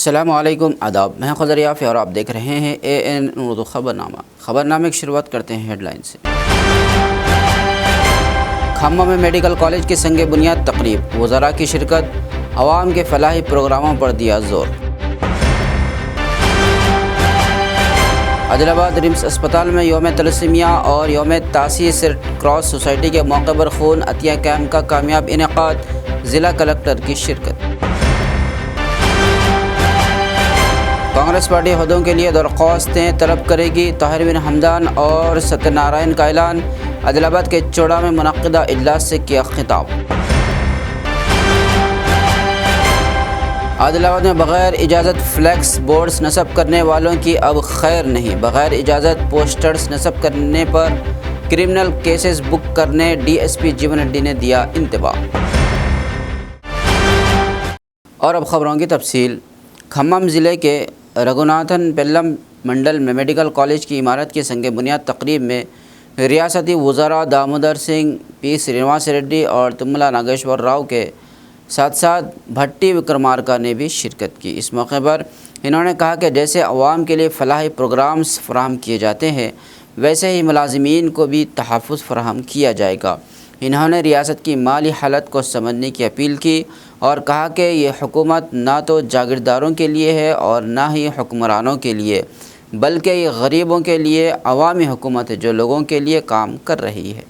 अस्सलामुअलैकुम आदाब, मैं ख़ुदरियाफ़ी और आप देख रहे हैं AN उर्दू ख़बरनामा। ख़बरनामे की शुरुआत करते हैं हेडलाइन से। खम्मा में मेडिकल कॉलेज की संग बुनियाद तकरीब, वज़रा की शिरकत, अवाम के फलाही प्रोग्रामों पर दिया जोर। आदिलाबाद रिम्स अस्पताल में योम तलसीमिया और योम तासीस रेड क्रॉस सोसाइटी के मौके पर खून अतिया कैम्प का कामयाब इनेकाद, ज़िला कलेक्टर की शिरकत। कांग्रेस पार्टी ओहदों के लिए दरख्वास्तें तलब करेगी, ताहिर बिन हमदान और सत्यनारायण का ऐलान। आदिलाबाद के चौड़ा में मुनक्किदा इजलास से किया खिताब। आदिलाबाद में बग़ैर इजाज़त फ्लैक्स बोर्ड्स नस्ब करने वालों की अब खैर नहीं, बग़ैर इजाज़त पोस्टर्स नस्ब करने पर क्रिमिनल केसेस बुक करने DSP जीवन रेड्डी ने दिया इंतबाह। और अब ख़बरों की तफसील। खम्मम ज़िले के रघुनाथन पेल्लम मंडल में मेडिकल कॉलेज की इमारत की संग बुनियाद तकरीब में रियासती वज़रा दामोदर सिंह, P श्रीनिवास रेड्डी और तुम्मला नागेश्वर राव के साथ साथ भट्टी विक्रमार्का ने भी शिरकत की। इस मौके पर इन्होंने कहा कि जैसे अवाम के लिए फलाही प्रोग्राम्स फराहम किए जाते हैं, वैसे ही मुलाजिमीन को भी तहफ़्फ़ुज़ फराहम किया जाएगा। इन्होंने रियासत की माली हालत को समझने की अपील की और कहा कि ये हुकूमत ना तो जागीरदारों के लिए है और ना ही हुक्मरानों के लिए, बल्कि ये गरीबों के लिए अवामी हुकूमत है जो लोगों के लिए काम कर रही है।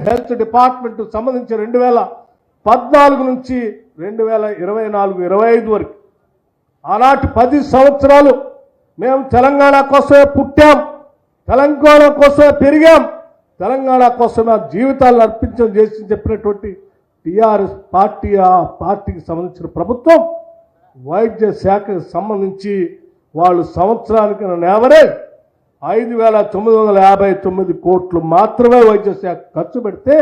హెల్త్ డిపార్ట్మెంట్ సంబంధించి 2014 నుంచి 2024-25 వరకు ఆనాటి 10 సంవత్సరాలు మేము తెలంగాణ కోసమే పుట్టాం, తెలంగాణ కోసమే పెరిగాం, తెలంగాణ కోసమే జీవితాలను అర్పించడం చేసి చెప్పినటువంటి TRS పార్టీ, ఆ పార్టీకి సంబంధించిన ప్రభుత్వం వైద్య శాఖకు సంబంధించి వాళ్ళు సంవత్సరానికి యావరేజ్ 5,959 కోట్లు మాత్రమే వైద్య శాఖ ఖర్చు పెడితే,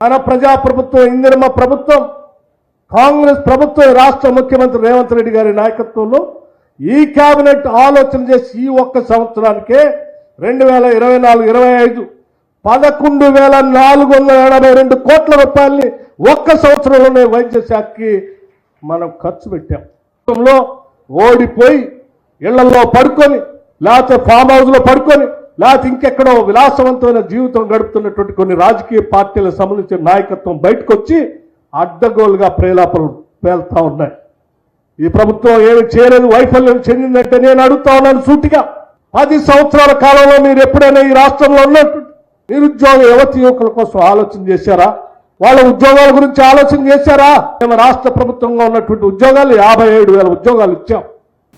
మన ప్రజాప్రభుత్వం ఇందిరమ్మ ప్రభుత్వం, కాంగ్రెస్ ప్రభుత్వం, రాష్ట్ర ముఖ్యమంత్రి రేవంత్ రెడ్డి గారి నాయకత్వంలో ఈ కేబినెట్ ఆలోచన చేసి ఈ ఒక్క సంవత్సరానికే 2024-25 11,482 కోట్ల రూపాయలని ఒక్క సంవత్సరంలోనే వైద్య శాఖకి మనం ఖర్చు పెట్టాం. ఓడిపోయి ఇళ్లలో పడుకొని, లేకపోతే ఫామ్ హౌస్లో పడుకొని, లేకపోతే ఇంకెక్కడో విలాసవంతమైన జీవితం గడుపుతున్నటువంటి కొన్ని రాజకీయ పార్టీలకు సంబంధించిన నాయకత్వం బయటకు వచ్చి అడ్డగోలుగా ప్రేలాపలు పేలుతా ఉన్నాయి. ఈ ప్రభుత్వం ఏమి చేయలేదు, వైఫల్యం చెందిందంటే నేను అడుగుతా ఉన్నాను సూటిగా. 10 సంవత్సరాల కాలంలో మీరు ఎప్పుడైనా ఈ రాష్ట్రంలో ఉన్నట్టు నిరుద్యోగ యువతి యువకుల కోసం ఆలోచన చేశారా? వాళ్ళ ఉద్యోగాల గురించి ఆలోచన చేశారా? మేము రాష్ట్ర ప్రభుత్వంగా ఉన్నటువంటి ఉద్యోగాలు 57,000 ఉద్యోగాలు ఇచ్చాం.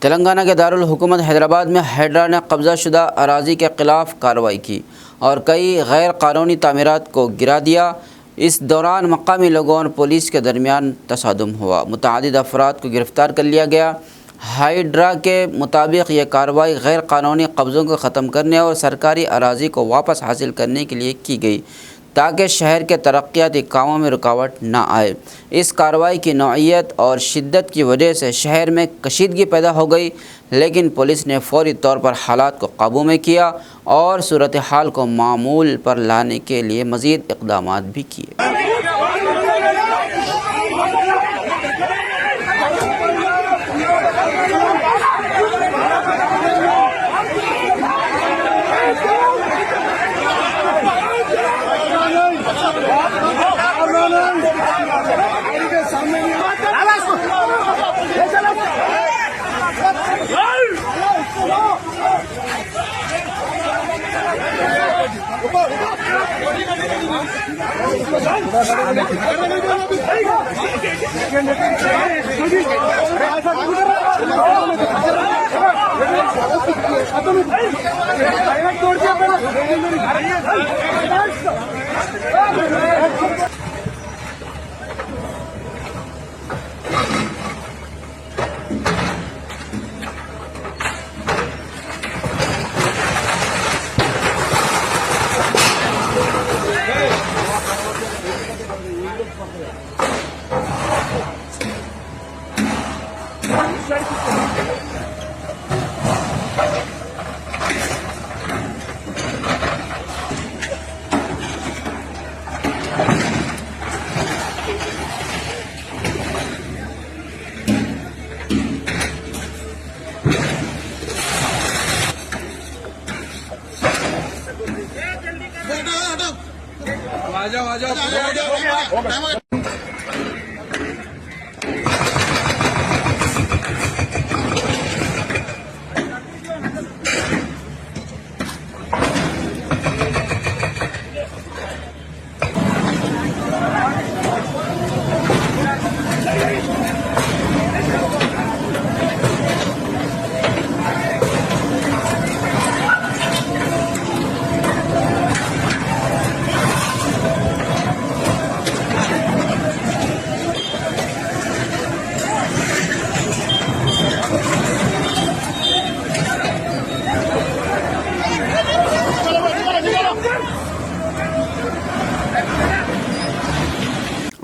तेलंगाना के दारुल हुकूमत हैदराबाद में हैड्रा ने कब्जा शुदा अराजी के ख़िलाफ़ कार्रवाई की और कई गैर कानूनी तामीरात को गिरा दिया। इस दौरान मकामी लोगों और पुलिस के दरमियान तसादुम हुआ, मुतअद्दिद अफराद को गिरफ़्तार कर लिया गया। हाइड्रा के मुताबिक ये कार्रवाई गैर कानूनी कब्ज़ों को ख़त्म करने और सरकारी अराजी को वापस हासिल करने के लिए की गई ताकि शहर के तरक्याती कामों में रुकावट ना आए। इस कार्रवाई की नौइयत और शिद्दत की वजह से शहर में कशीदगी पैदा हो गई, लेकिन पुलिस ने फौरी तौर पर हालात को काबू में किया और सूरत हाल को मामूल पर लाने के लिए मज़ीद इक़दामात भी किए।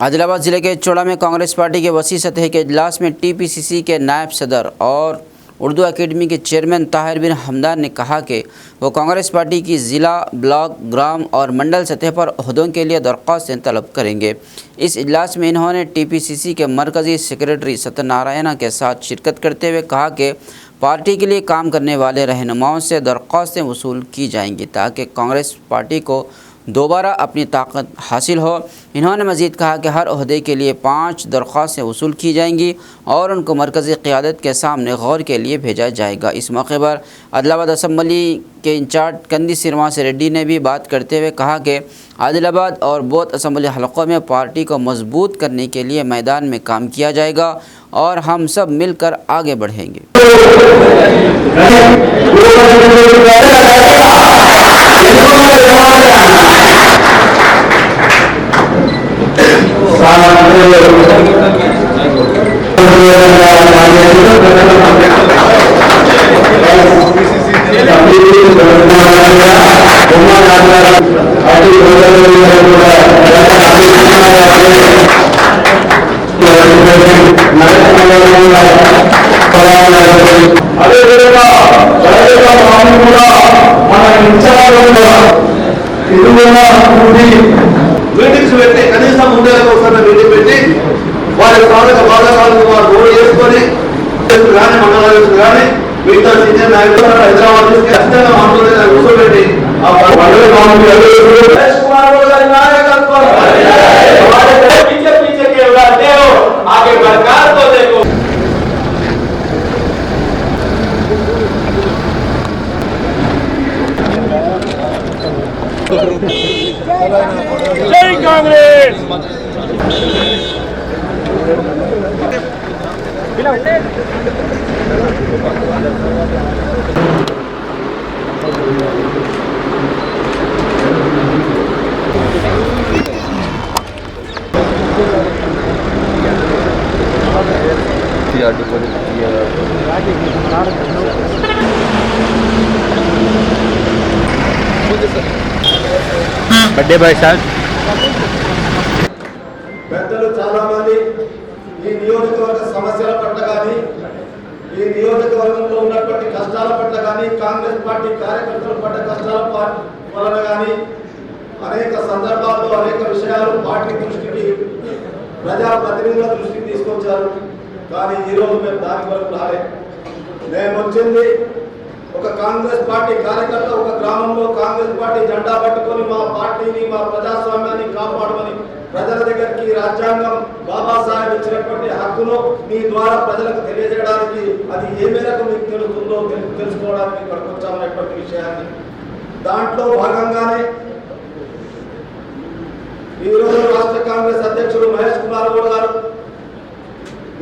आदिलाबाद जिले के चोड़ा में कांग्रेस पार्टी के वसी सतह के इजलास में टीपीसीसी के नायब सदर और उर्दू एकेडमी के चेयरमैन ताहिर बिन हमदान ने कहा कि वो कांग्रेस पार्टी की ज़िला, ब्लॉक, ग्राम और मंडल सतह पर ओहदों के लिए दरख्वास्तें तलब करेंगे। इस इजलास में इन्होंने टीपीसीसी के मरकज़ी सेक्रेटरी सत्यनारायण के साथ शिरकत करते हुए कहा कि पार्टी के लिए काम करने वाले रहनुमाओं से दरख्वास्तें वसूल की जाएंगी ताकि कांग्रेस पार्टी को दोबारा अपनी ताकत हासिल हो। इन्होंने मज़ीद कहा कि हर ओहदे के लिए 5 दरख्वास्तें वसूल की जाएंगी और उनको मरकज़ी क़यादत के सामने गौर के लिए भेजा जाएगा। इस मौके पर आदिलाबाद असम्बली के इंचार्ज कंदी श्रीनिवास रेड्डी ने भी बात करते हुए कहा कि आदिलाबाद और बोध असम्बली हलकों में पार्टी को मजबूत करने के लिए मैदान में काम किया जाएगा और हम सब मिलकर आगे बढ़ेंगे। మీటింగ్స్ పెట్టి కనీసం ముందే ఒకసారి మీటింగ్ పెట్టి వారి సాధక బాధకాలను వారు రోడ్ చేసుకొని కానీ మండలాలు కానీ మిగతా సీనియర్ నాయకులు హైదరాబాద్ తీసుకు ఖచ్చితంగా మామూలుగా కూర్చోబెట్టి ఆ మండలి మహేష్ కుమార్ గారి నాయకత్వం पीछे पीछे के उड़ाते हो आगे सरकार को देखो। जय कांग्रेस। बर्थडे भाई साहब పెద్దలు చాలా మంది ఈ నియోజకవర్గ సమస్యల పట్ల కానీ ఈ నియోజకవర్గంలో ఉన్నటువంటి కష్టాల పట్ల కానీ కాంగ్రెస్ పార్టీ కార్యకర్తల పట్ల కష్టాల వలన కానీ అనేక సందర్భాల్లో అనేక విషయాలు పార్టీ దృష్టికి ప్రజా ప్రతినిధుల దృష్టికి తీసుకొచ్చారు। కానీ ఈరోజు మేము దాని వరకు రాలేదు। మేము వచ్చింది ఒక కాంగ్రెస్ పార్టీ కార్యకర్త ఒక గ్రామంలో కాంగ్రెస్ పార్టీ జెండా పట్టుకొని మా పార్టీని మా ప్రజాస్వామ్యాన్ని కాపాడమని ప్రజల దగ్గరికి రాజ్యాంగం బాబాసాహెబ్ ఇచ్చినటువంటి హక్కును మీ ద్వారా ప్రజలకు తెలియజేయడానికి అది ఏ మేరకు మీకు తెలుస్తుందో తెలుసుకోవడానికి ఇక్కడికి వచ్చామనేటువంటి విషయాన్ని దాంట్లో భాగంగానే ఈరోజు రాష్ట్ర కాంగ్రెస్ అధ్యక్షుడు మహేష్ కుమార్ గౌడ్ గారు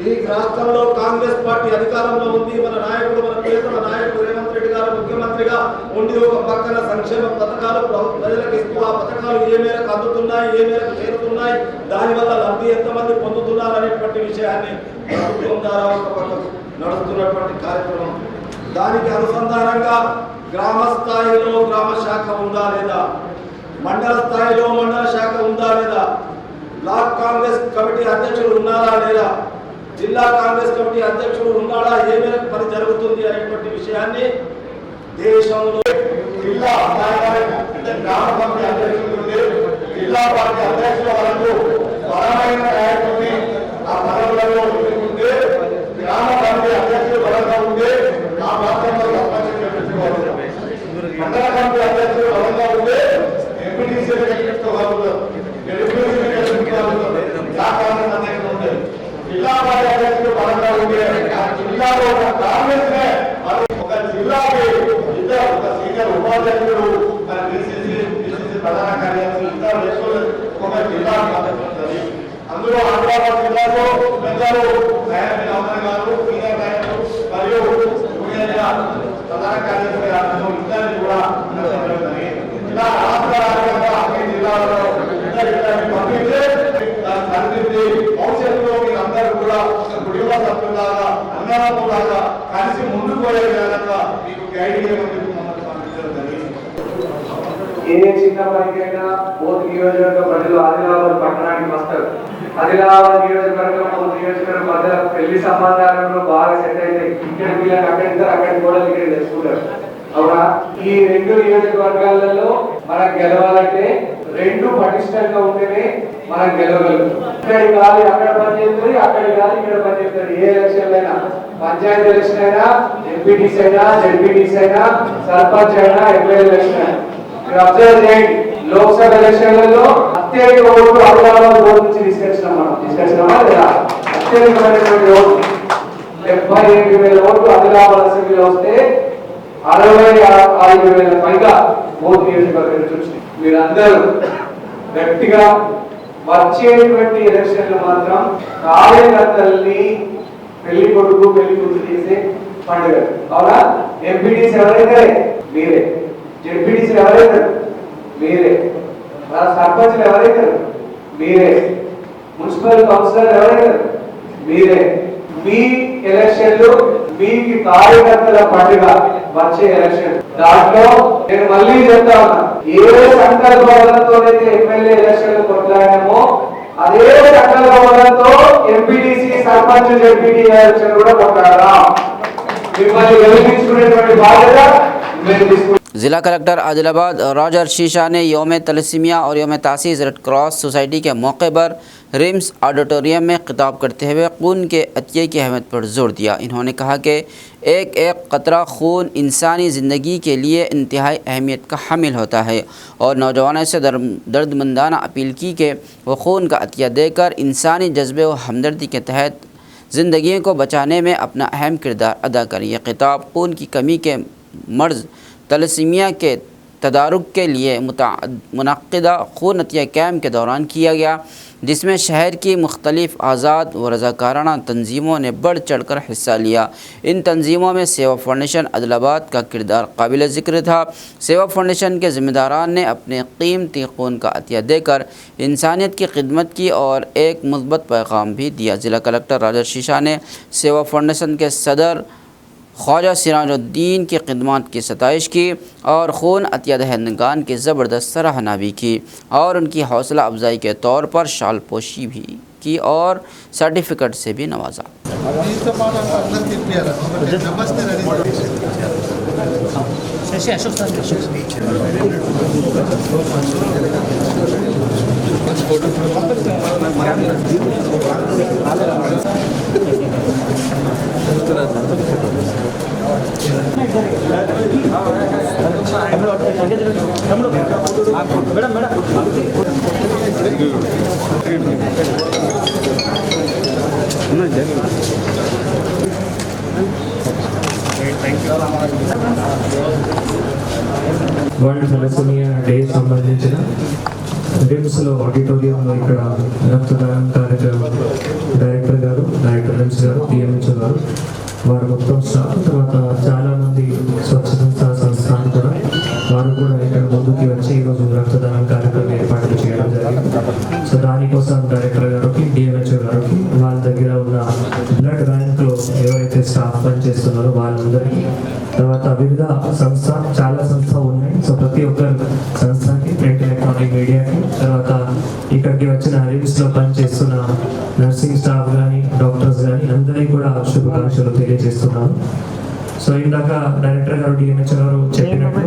ఈ రాష్ట్రంలో కాంగ్రెస్ పార్టీ అధికారంలో ఉంది। మన నాయకుడు మన ప్రియతమ నాయకుడు రేవంత్ రెడ్డి గారు ముఖ్యమంత్రిగా ఉండి ఒక పక్కన సంక్షేమ పథకాలు ప్రజలకు ఇస్తూ ఆ పథకాలు ఏ మేరకు అందుతున్నాయి, ఏ మేరకు చేరుతున్నాయి, దానివల్ల లబ్ధి ఎంతమంది పొందుతున్నారు అనేటువంటి విషయాన్ని ప్రభుత్వం ద్వారా ఒక పక్కకు నడుస్తున్నటువంటి కార్యక్రమం। దానికి అనుసంధానంగా గ్రామ స్థాయిలో గ్రామ శాఖ ఉందా లేదా, మండల స్థాయిలో మండల శాఖ ఉందా లేదా, బ్లాక్ కాంగ్రెస్ కమిటీ అధ్యక్షులు ఉన్నారా లేదా, జిల్లా కాంగ్రెస్ కమిటీ అధ్యక్షుడు ఉన్నాడా, ఏ మేరకు పని జరుగుతుంది అనేటువంటి విషయాన్ని దేశంలో జిల్లా గ్రామ కమిటీ అధ్యక్షులు నుండి జిల్లా పార్టీ అధ్యక్షుల వరకు బలమైన నాయకుడిని ఆ పదవులలో ఉంటే గ్రామ కమిటీ అధ్యక్షులు బలంగా ఉంటే ఆ ప్రాంతంలో సర్పంచ్ గెలిపించుకోవాలి, మండల కమిటీ అధ్యక్షులు బలంగా ఉంటే ఎంపీటీసీలు గెలిపించుకోవాలి। ఒక కాంగ్రెస్ ఒక జిల్లాకి ఇద్దరు ఒక సీనియర్ ఉపాధ్యక్షుడు మరి పిసిసి ప్రధాన కార్యదర్శి ఇద్దరు లెక్కలు ఒక జిల్లాకు మద్దతుంది. అందులో ఆదిలాబాద్ జిల్లాలో పెద్దలు గారు సీనియర్ నాయకులు మరియు ప్రధాన కార్యదర్శి గారు ఇద్దరిని కూడా ఇలా రాష్ట్ర వ్యాప్తంగా అన్ని జిల్లాలలో ఇద్దరిని పంపిస్తే దాన్ని సరిదిద్ది భవిష్యత్తులో మీరు అందరూ కూడా ఒక కుటుంబ సభ్యులాగా అన్నదమ్ములాగా కలిసి ముందుకు పోయే విధంగా మీకు గైడ్ చేయమని మమ్మల్ని పంపించడం జరిగింది. ఏ చిన్న పనికైనా బోధ్ నియోజకవర్గ ప్రజలు ఆదిలాబాద్ పట్టణానికి వస్తారు. ఆదిలాబాద్ నియోజకవర్గం బోధ్ నియోజకవర్గం మధ్య పెళ్లి సంబంధాలలో బాగా సెట్ అయితే ఇక్కడ పిల్లలు అక్కడి కూడా ఇక్కడ తెచ్చుకుంటారు. అవునా? ఈ రెండు నియోజకవర్గాలలో మనం గెలవాలంటే రెండు పటిష్టంగా ఉంటేనే మనం గెలవగలుగుతాం. ఇక్కడి గాలి అక్కడ పనిచేస్తుంది, అక్కడి గాలి ఇక్కడ పనిచేస్తుంది. ఏ ఎలక్షన్ అయినా, పంచాయతీ ఎలక్షన్ అయినా, ఎంపీటీసీ అయినా, జడ్పీటీసీ అయినా, సర్పంచ్ అయినా, ఎమ్మెల్యే ఎలక్షన్ అయినా మీరు అబ్జర్వ్ చేయండి. లోక్సభ ఎలక్షన్లలో అత్యధిక ఓట్లు ఆదిలాబాద్ బోర్డు నుంచి తీసుకొచ్చినామా లేదా? అత్యధికమైనటువంటి ఓట్లు 77,000 ఓట్లు ఆదిలాబాద్ అసెంబ్లీలో వస్తే 65,000 పైగా బోర్డు నియోజకవర్గం నుంచి వచ్చింది. మీరందరూ గట్టిగా వచ్చేటువంటి ఎలక్షన్లు మాత్రం కార్యకర్తల్ని పెళ్లి కొడుకు పెళ్లి కూతురు చేసే పండుగ. అవునా? ఎంపీటీసీ ఎవరైతే మీరే, జెడ్పీటీసీ ఎవరైతే మీరే, సర్పంచ్లు ఎవరైతే మీరే, మున్సిపల్ కౌన్సిలర్ ఎవరైతే మీరే. మీ ఎలక్షన్లు మీకు కార్యకర్తల పండుగ వచ్చే ఎలక్షన్. దాంట్లో నేను మళ్ళీ చెప్తా ఉన్నా, ఏ సంకల్ప బలంతోనైతే ఎమ్మెల్యే ఎలక్షన్లు కొట్లాడామో అదే సంకల్ప బలంతో ఎంపీటీసీ సర్పంచ్ జెడ్పీటీ ఎలక్షన్ కూడా కొట్లాడదాం. మిమ్మల్ని గెలిపించుకునేటువంటి బాధ్యత మేము తీసుకుంటాం. ज़िला कलेक्टर आदिलाबाद रॉजर शीशा ने योम तलसीमिया और योम तासीस रेड क्रॉस सोसाइटी के मौके पर रिम्स ऑडिटोरियम में खिताब करते हुए खून के अतिये की अहमियत पर जोर दिया। इन्होंने कहा कि एक एक कतरा खून इंसानी ज़िंदगी के लिए इंतहाई अहमियत का हामिल होता है और नौजवानों से दर्दमंदाना अपील की कि वो खून का अतिया देकर इंसानी जज्बे व हमदर्दी के तहत ज़िंदगी को बचाने में अपना अहम किरदार अदा करें। यह खिताब खून की कमी के मर्ज़ तलसीमिया के तदारुक के लिए मुनक़्क़िदा खून अतिया कैम्प के दौरान किया गया, जिसमें शहर की मुख्तलिफ़ आज़ाद व रज़ाकाराना तंजीमों ने बढ़ चढ़ कर हिस्सा लिया। इन तंजीमों में सेवा फाउंडेशन आदिलाबाद का किरदार काबिल ज़िक्र था। सेवा फाउंडेशन के ज़िम्मेदारान ने अपने कीमती खून का अतिया देकर इंसानियत की खिदमत की और एक मुस्बत पैगाम भी दिया। ज़िला कलेक्टर राजा शीशा ने सेवा फाउंडेशन के सदर ख्वाजा सिराजुद्दीन की खिदमत की सताइश की और खून अतिया दहंदगान की ज़बरदस्त सराहना भी की और उनकी हौसला अफजाई के तौर पर शाल पोशी भी की और सर्टिफिकेट से भी नवाजा। వరల్డ్ తలసేమియా డే సంబంధించిన రిమ్స్లో ఆడిటోరియంలో ఇక్కడ రక్తదానం కార్యక్రమం డైరెక్టర్ గారు, రిమ్స్ గారు, డిఎంహెచ్ఓ గారు, వారు మొత్తం స్టాఫ్, తర్వాత చాలామంది స్వచ్ఛత సంస్థలు కూడా వారు కూడా ఇక్కడ ముందుకు వచ్చి ఈరోజు రక్తదానం కార్యక్రమం ఏర్పాటు చేయడం జరిగింది. సో దానికోసం డైరెక్టర్ గారికి, డిఎంహెచ్ఓ గారికి, వాళ్ళ దగ్గర ఉన్న బ్లడ్ బ్యాంక్లో ఎవరైతే స్టాఫ్ పనిచేస్తున్నారో వాళ్ళందరికీ, తర్వాత వివిధ చాలా సంస్థలు ఉన్నాయి. సో ప్రతి ఒక్క సంస్థకి, ప్రింట్ ఎలక్ట్రానిక్ మీడియాకి, తర్వాత ఇక్కడికి వచ్చిన రిమ్స్లో పనిచేస్తున్న నర్సింగ్ స్టాఫ్ కానీ, డాక్టర్స్ కానీ అందరికీ కూడా శుభాకాంక్షలు తెలియజేస్తున్నాను. సో ఇందాక డైరెక్టర్ గారు, డిఎంహెచ్ఓ గారు చెప్పినట్టు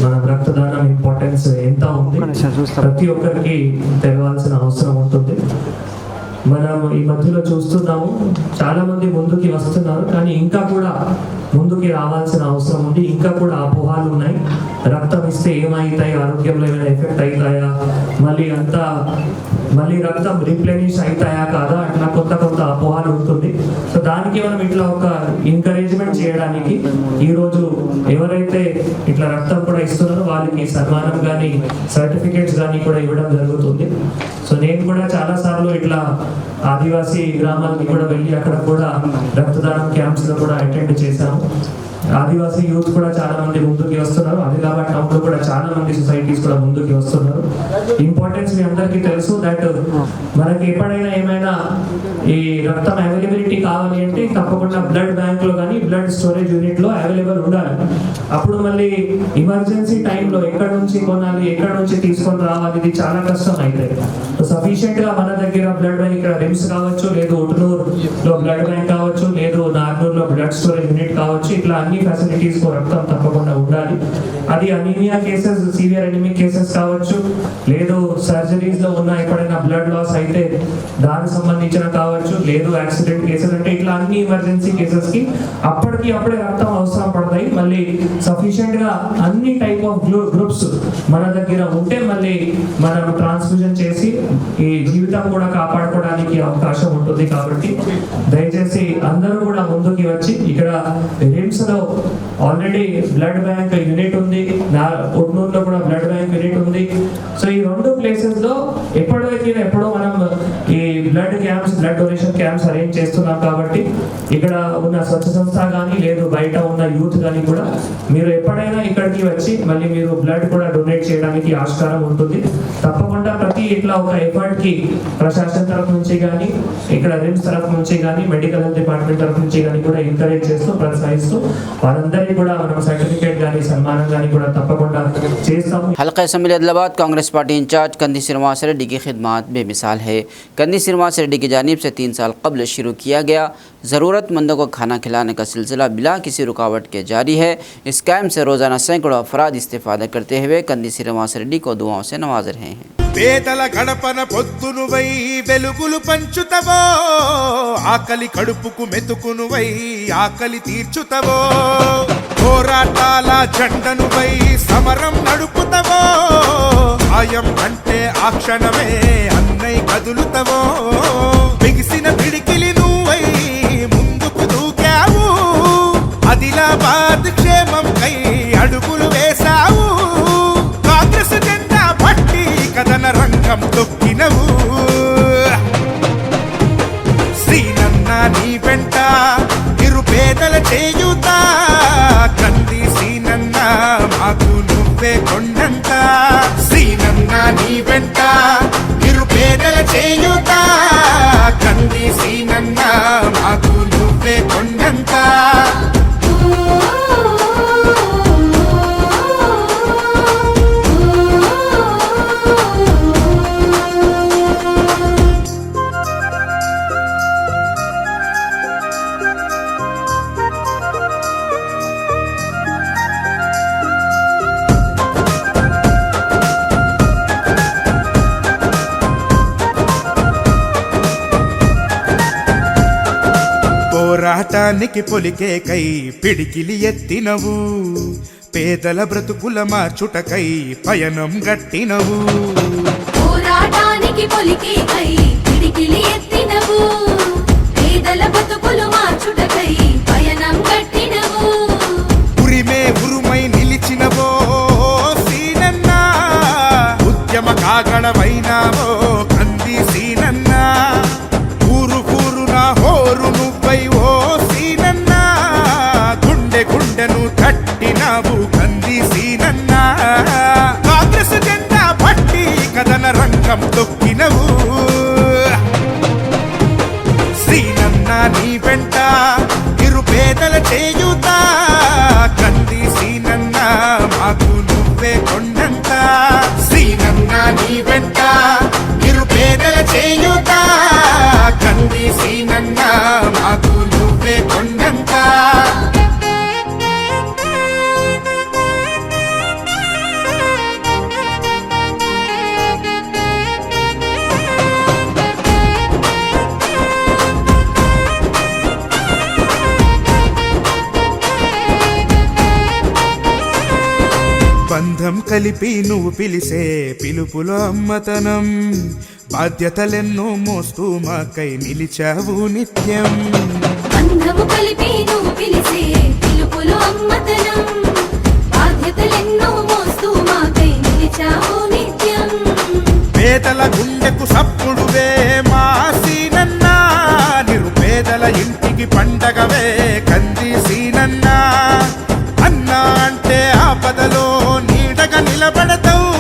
మన రక్తదానం ఇంపార్టెన్స్ ఎంత ఉంది ప్రతి ఒక్కరికి తెలవాల్సిన అవసరం ఉంటుంది. మనం ఈ మధ్యలో చూస్తున్నాము, చాలా మంది ముందుకి వస్తున్నారు, కానీ ఇంకా కూడా ముందుకి రావాల్సిన అవసరం ఉంది. ఇంకా కూడా అపోహాలు ఉన్నాయి. రక్తం ఇస్తే ఏమవుతాయి, ఆరోగ్యంలో ఏమైనా ఎఫెక్ట్ అవుతాయా, మళ్ళీ రక్తం రీప్లెనిష్ అవుతాయా కాదా, అట్లా కొంత అపోహాలు ఉంటుంది. సో దానికి దానికి మనం ఇట్లా ఒక ఎంకరేజ్మెంట్ చేయడానికి ఈరోజు ఎవరైతే ఇట్లా రక్తం కూడా ఇస్తున్నారో వాళ్ళకి సన్మానం కానీ సర్టిఫికేట్స్ కానీ కూడా ఇవ్వడం జరుగుతుంది. సో నేను కూడా చాలా సార్లు ఇట్లా ఆదివాసీ గ్రామాలకి కూడా వెళ్ళి అక్కడ కూడా రక్తదానం క్యాంప్స్ లో కూడా అటెండ్ చేశాము. ఆదివాసీ యూత్ కూడా చాలా మంది ముందుకు వస్తున్నారు. ఆదిలాబాద్ టౌన్ లో కూడా చాలా మంది సొసైటీస్ కూడా ముందుకు వస్తున్నారు. ఇంపార్టెన్స్ మీ అందరికీ తెలుసు దట్ మనకి ఎప్పుడైనా ఏమైనా ఈ రక్తం అవైలబిలిటీ కావాలి అంటే తప్పకుండా బ్లడ్ బ్యాంక్ లో కానీ బ్లడ్ స్టోరేజ్ యూనిట్ లో అవైలబుల్ ఉండాలి. అప్పుడు మళ్ళీ ఎమర్జెన్సీ టైంలో ఎక్కడ నుంచి కొనాలి, ఎక్కడ నుంచి తీసుకొని రావాలి, ఇది చాలా కష్టం అయితే సఫిషియెంట్ గా మన దగ్గర బ్లడ్ బ్యాంక్ ఇక్కడ రిమ్స్ కావచ్చు, లేదు ఉట్నూరు లో బ్లడ్ బ్యాంక్ కావచ్చు, లేదు నార్నూర్ లో బ్లడ్ స్టోరేజ్ యూనిట్ కావచ్చు, ఇట్లా అన్ని ఫెసిలిటీస్ రక్తం తప్పకుండా ఉండాలి. అది anaemia cases, severe anaemic cases కావచ్చు, లేదు సర్జరీస్ లో ఉన్న ఎప్పుడైనా బ్లడ్ లాస్ అయితే దానికి సంబంధించిన కావచ్చు, లేదు యాక్సిడెంట్ కేసెస్, అంటే ఇట్లా అన్ని ఎమర్జెన్సీ కేసెస్ కి అప్పటికి అప్పుడే రక్తం అవసరం పడతాయి. మళ్ళీ సఫిషియెంట్ గా అన్ని టైప్ ఆఫ్ గ్రూప్స్ మన దగ్గర ఉంటే మళ్ళీ మనం ట్రాన్స్ఫ్యూజన్ చేసి ఈ జీవితం కూడా కాపాడుకోవడానికి అవకాశం ఉంటుంది. కాబట్టి దయచేసి అందరూ కూడా ముందుకి వచ్చి ఇక్కడ రిమ్స్ లో ఆల్రెడీ బ్లడ్ బ్యాంక్ యూనిట్ ఉంది, ఉట్నూరులో కూడా బ్లడ్ బ్యాంక్ యూనిట్ ఉంది. సో ఈ రెండు ప్లేసెస్ లో ఎప్పుడో మనం ఈ blood camps, blood donation camps arrange చేస్తున్నాం. కాబట్టి ఇక్కడ ఉన్న స్వచ్ఛ సంస్థ కానీ లేదు బయట ఉన్న యూత్ కానీ కూడా మీరు ఎప్పుడైనా ఇక్కడికి వచ్చి మళ్ళీ మీరు బ్లడ్ కూడా డొనేట్ చేయడానికి ఆస్కారం ఉంటుంది. తప్పకుండా ప్రతి ఇట్లా ఒక ఎఫర్ట్ కి ప్రశాసన తరఫు నుంచి కానీ, ఇక్కడ రిమ్స్ తరఫు నుంచి కానీ, మెడికల్ హెల్త్ డిపార్ట్మెంట్ తరఫు నుంచి కానీ కూడా ఎంకరేజ్ చేస్తూ ప్రోత్సహిస్తూ వారందరికీ కూడా మనం సర్టిఫికేట్ కానీ సన్మానం కానీ కూడా తప్పకుండా చేస్తాము. हल्का assembly Adilabad Congress party incharge Kandi Srinivas Reddy की खिदमत बेमिसाल है। कंदी श्रीनिवास रेड्डी की जानिब से 3 साल कबल शुरू किया गया ज़रूरतमंदों को खाना खिलाने का सिलसिला बिला किसी रुकावट के जारी है। इस कैम्प से रोज़ाना सैकड़ों अफराद इस्तेफादा करते हुए कंदी श्रीनिवास रेड्डी को दुआओं से नवाज रहे हैं। పేదల గడపన పొద్దునువై వెలుగులు పంచుతవో, ఆకలి కడుపుకు మెతుకునువై ఆకలి తీర్చుతవో, పోరాటాల జెండనువై సమరం నడుపుతవో, సాయం అంటే ఆ క్షణమే అన్నై కదులుతవో, బిగిసిన పిడికిలి నువ్వై ముందుకు దూకావు, ఆదిలాబాద్ క్షేమం కై అడుగులు వేశావు, కాంగ్రెస్ జెండా పట్టి కథన రంగం తొక్కినవు, శ్రీనన్న నీ వెంట నిరుపేదల చేయుత, కంది శ్రీనన్న మాకు నువ్వే కొండంత, శ్రీనన్న నీ వెంట నిరుపేదల చేయుత, కంది శ్రీనన్న మాకు నువ్వే కొండంత. పోరాటానికి పొలికేకై పిడికిలి ఎత్తినవు, పేదల బ్రతుకుల మార్చుటకై పయనం గట్టినవు, పోరాటానికి పొలికేకై పిడికిలి ఎత్తినవు, పేదల బ్రతుకులు మార్చుటకై పయనం గట్టినవు, ఉరిమే ఉరుమై నిలిచినవో సీనన్న, ఉద్యమ కాగడమైనావో కంది సీనన్న, ఊరు ఊరున హోరు నువ్వై ఓ సీనన్న, గుండె గుండెను తట్టినావు కంది సీనన్న, కాంగ్రెస్ జెండా పట్టి కథన రంగం తొక్కినవు, శ్రీనన్న నీ వెంట నిరుపేదల చేయుత, కంది సీనన్న మాకు నువ్వే కొండంత, శ్రీనన్న నీ వెంట నిరుపేదల చేయుత, కంది సీనన్న మాకు నువ్వే కొండంత. బంధం కలిపి నువ్వు పిలిసే పిలుపులో అమ్మతనం, బాధ్యతలెన్నో మోస్తూ మాకై నిలిచావు నిత్యం, బంధము కలిపి నువ్వు పిలిసే పిలుపులు అమ్మతనం బాధ్యతలెన్నో మోస్తూ మాకై నిలిచావు నిత్యం పేదల గుండెకు సప్పుడువే మా సీనన్న నిరుపేదల ఇంటికి పండగవే కంది సీనన్న అన్నా అంటే ఆపదలో నీడగా నిలబడతావు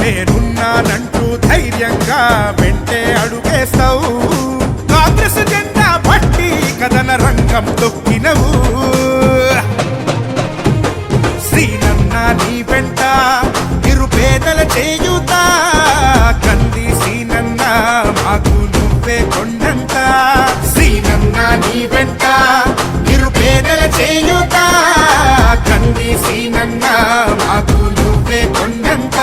నేనున్నానంటూ ధైర్యంగా వెంటే అడుగేస్తావు కాంగ్రెస్ జెండా పట్టి కథన రంగం తొక్కినవు శ్రీనన్న నీ వెంట నిరుపేదల చేయుత కంది సీనన్న మాకు నువ్వే కొండంత శ్రీనన్న నీ వెంట నిరుపేదల చేయుత కంది సీనన్న మాకు నువ్వే కొండంత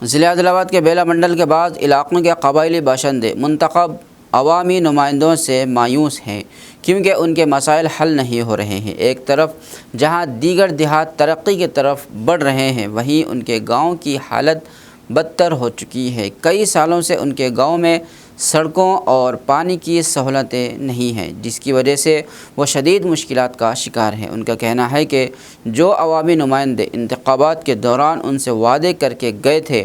ज़िला आदिलाबाद के बेला मंडल के बाद इलाक़ों के कबायली बाशिंदे मुंतखब अवामी नुमाइंदों से मायूस हैं क्योंकि उनके मसाइल हल नहीं हो रहे हैं। एक तरफ जहां दीगर देहात तरक्की की तरफ बढ़ रहे हैं, वहीं उनके गांव की हालत बदतर हो चुकी है। कई सालों से उनके गांव में सड़कों और पानी की सहूलतें नहीं हैं, जिसकी वजह से वो शदीद मुश्किलात का शिकार हैं। उनका कहना है कि जो अवामी नुमाइंदे इंतखाबात के दौरान उनसे वादे करके गए थे,